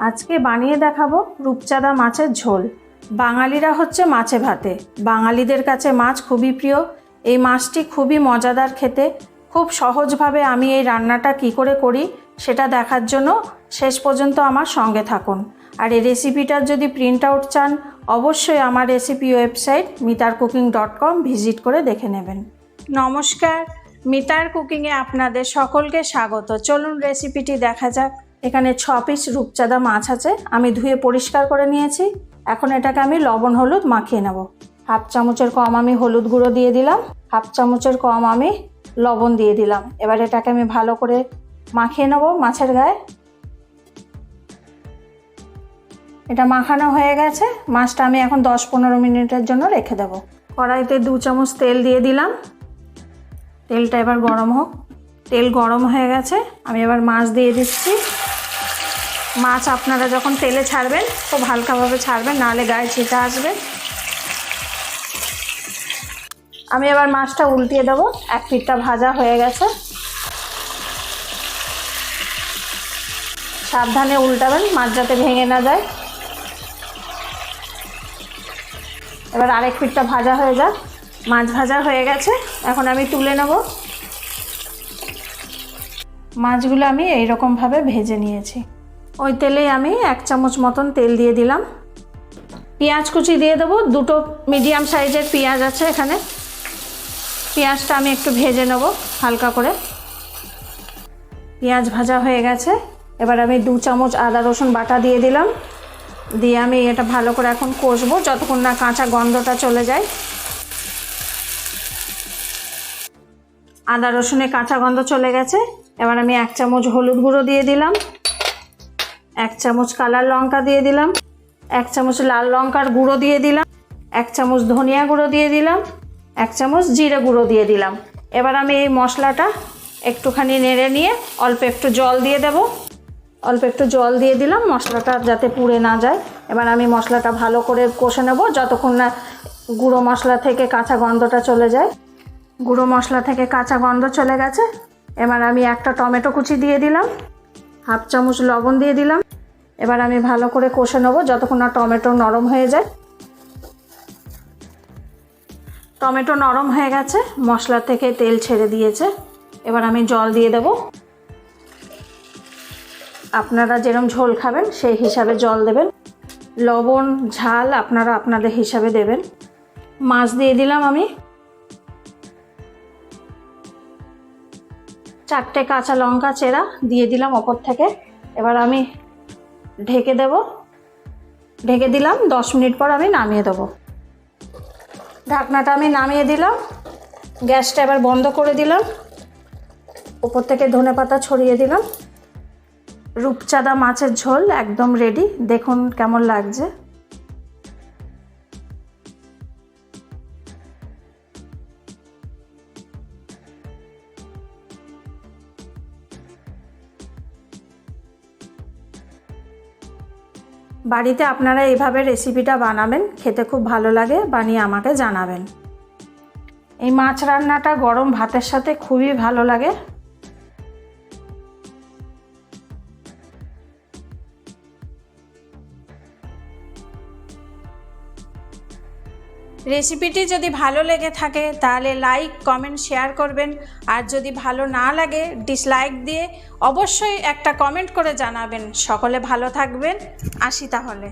আজকে বানিয়ে দেখাবো রূপচাঁদা মাছের ঝোল। বাঙালিরা হচ্ছে মাছে ভাতে, বাঙালিদের কাছে মাছ খুবই প্রিয়। এই মাছটি খুবই মজাদার খেতে। খুব সহজভাবে আমি এই রান্নাটা কি করে করি সেটা দেখার জন্য শেষ পর্যন্ত আমার সঙ্গে থাকুন। আর এই রেসিপিটার যদি প্রিন্ট আউট চান অবশ্যই আমার রেসিপি ওয়েবসাইট mitarcooking.com ভিজিট করে দেখে নেবেন। নমস্কার, মিতার কুকিংয়ে আপনাদের সকলকে স্বাগত। চলুন রেসিপিটি দেখা যাক। এখানে 6 পিস রূপচাঁদা মাছ আছে, আমি ধুয়ে পরিষ্কার করে নিয়েছি। এখন এটাকে আমি লবণ হলুদ মাখিয়ে নেব। হাফ চামচের কম আমি হলুদ গুঁড়ো দিয়ে দিলাম, হাফ চামচের কম আমি লবণ দিয়ে দিলাম। এবার এটাকে আমি ভালো করে মাখিয়ে নেব মাছের গায়ে। এটা মাখানো হয়ে গেছে। মাছটা আমি এখন 10-15 মিনিটের জন্য রেখে দেব। কড়াইতে 2 চামচ তেল দিয়ে দিলাম। তেলটা এবার গরম হোক। তেল গরম হয়ে গেছে, আমি এবার মাছ দিয়ে দিচ্ছি। মাছ আপনারা যখন তেলে ছাড়বেন খুব হালকাভাবে ছাড়বেন, নাহলে গায়ে ছিটা আসবে। আমি এবার মাছটা উল্টিয়ে দেবো। এক পিঠটা ভাজা হয়ে গেছে। সাবধানে উল্টাবেন, মাছ যাতে ভেঙে না যায়। এবার আরেক পিঠটা ভাজা হয়ে যাক। মাছ ভাজা হয়ে গেছে, এখন আমি তুলে নেব। মাছগুলো আমি এইরকমভাবে ভেজে নিয়েছি। ওই তেলেই আমি 1 চামচ মতন তেল দিয়ে দিলাম। পেঁয়াজ কুচি দিয়ে দেবো। 2টো মিডিয়াম সাইজের পেঁয়াজ আছে এখানে। পেঁয়াজটা আমি একটু ভেজে নেব হালকা করে। পেঁয়াজ ভাজা হয়ে গেছে। এবার আমি 2 চামচ আদা রসুন বাটা দিয়ে দিলাম। দিয়ে আমি এটা ভালো করে এখন কষবো যতক্ষণ না কাঁচা গন্ধটা চলে যায়। আদা রসুনে কাঁচা গন্ধ চলে গেছে। এবার আমি 1 চামচ হলুদ গুঁড়ো দিয়ে দিলাম, 1 চামচ কালার লঙ্কা দিয়ে দিলাম, 1 চামচ লাল লঙ্কার গুঁড়ো দিয়ে দিলাম, 1 চামচ ধনিয়া গুঁড়ো দিয়ে দিলাম, 1 চামচ জিরে গুঁড়ো দিয়ে দিলাম। এবার আমি এই মশলাটা একটুখানি নেড়ে নিয়ে অল্প একটু জল দিয়ে দেব। অল্প একটু জল দিয়ে দিলাম মশলাটা যাতে পুড়ে না যায়। এবার আমি মশলাটা ভালো করে কষে নেব যতক্ষণ না গুঁড়ো মশলা থেকে কাঁচা গন্ধটা চলে যায়। গুঁড়ো মশলা থেকে কাঁচা গন্ধ চলে গেছে। এবার আমি একটা টমেটো কুচি দিয়ে দিলাম, হাফ চামচ লবণ দিয়ে দিলাম। এবার আমি ভালো করে কষে নেব যতক্ষণ না টমেটো নরম হয়ে যায়। টমেটো নরম হয়ে গেছে, মশলা থেকে তেল ছেড়ে দিয়েছে। এবার আমি জল দিয়ে দেব। আপনারা যেরকম ঝোল খাবেন সেই হিসাবে জল দেবেন। লবণ ঝাল আপনারা আপনাদের হিসাবে দেবেন। মাছ দিয়ে দিলাম আমি। 4টে কাঁচা লঙ্কা চেরা দিয়ে দিলাম ওপর থেকে। এবার আমি ঢেকে দেব। ঢেকে দিলাম। 10 মিনিট পর আমি নামিয়ে দেবো। ঢাকনাটা আমি নামিয়ে দিলাম। গ্যাসটা এবার বন্ধ করে দিলাম। ওপর থেকে ধনেপাতা ছড়িয়ে দিলাম। রূপচাঁদা মাছের ঝোল একদম রেডি। দেখুন কেমন লাগছে। বাড়িতে আপনারা এইভাবে রেসিপিটা বানাবেন, খেতে খুব ভালো লাগে। বানিয়ে আমাকে জানাবেন। এই মাছ রান্নাটা গরম ভাতের সাথে খুবই ভালো লাগে। রেসিপিটি যদি ভালো লেগে থাকে তাহলে লাইক কমেন্ট শেয়ার করবেন। আর যদি ভালো না লাগে ডিসলাইক দিয়ে অবশ্যই একটা কমেন্ট করে জানাবেন। সকলে ভালো থাকবেন। আসি তাহলে।